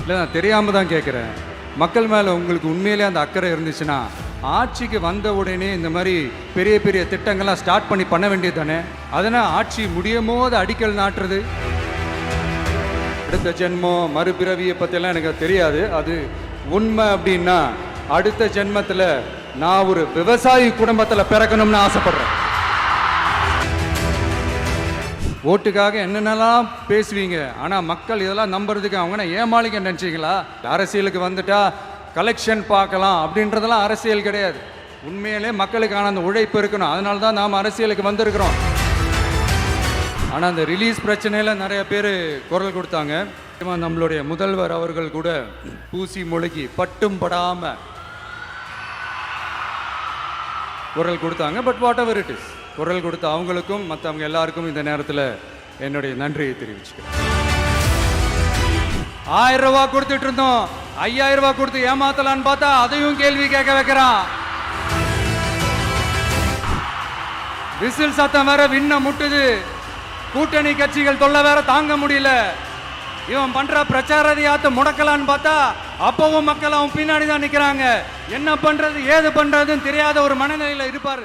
இல்லை, நான் தெரியாமல் தான் கேட்குறேன். மக்கள் மேலே உங்களுக்கு உண்மையிலே அந்த அக்கறை இருந்துச்சுன்னா ஆட்சிக்கு வந்த உடனே இந்த மாதிரி பெரிய பெரிய திட்டங்கள்லாம் ஸ்டார்ட் பண்ண வேண்டியது தானே. அதனால் ஆட்சி முடியும் போது அடிக்கல் நாட்டுறது, அடுத்த ஜென்மம் மறுபிறவியை பற்றியெல்லாம் எனக்கு தெரியாது. அது உண்மை அப்படின்னா அடுத்த ஜென்மத்தில் நான் ஒரு விவசாயி குடும்பத்தில் பிறக்கணும்னு ஆசைப்படுறேன். ஓட்டுக்காக என்னென்னலாம் பேசுவீங்க, ஆனால் மக்கள் இதெல்லாம் நம்புறதுக்கு அவங்க ஏமாளிங்க நினச்சிங்களா? அரசியலுக்கு வந்துட்டா கலெக்ஷன் பார்க்கலாம் அப்படின்றதெல்லாம் அரசியல் கிடையாது. உண்மையிலே மக்களுக்கான அந்த உழைப்பு இருக்கணும். அதனால தான் நாம் அரசியலுக்கு வந்திருக்கிறோம். ஆனால் அந்த ரிலீஸ் பிரச்சனையில் நிறைய பேர் குரல் கொடுத்தாங்க. நம்மளுடைய முதல்வர் அவர்கள் கூட பூசி மொழிகி பட்டும் படாமல் குரல் கொடுத்தாங்க. But what ever it is, குரல் கொடுத்த அவங்களுக்கும் மற்றவங்க எல்லாருக்கும் இந்த நேரத்தில் என்னுடைய நன்றியை தெரிவிச்சுக்கிறேன். 1000 ரூபா கொடுத்துட்டு இருந்தோம், 5000 ரூபா கொடுத்து ஏமாத்தலான்னு பார்த்தா அதையும் கேள்வி கேட்க வைக்கிறான். விசில் சத்தம் வேற விண்ண முட்டுது. கூட்டணி கட்சிகள் தொல்லை வேற தாங்க முடியல. இவன் பண்ற பிரச்சாரத்தையாத்த முடக்கலான்னு பார்த்தா அப்பவும் மக்கள் அவன் பின்னாடி தான் நிக்கிறாங்க. என்ன பண்றது ஏது பண்றதுன்னு தெரியாத ஒரு மனநிலையில இருப்பாரு.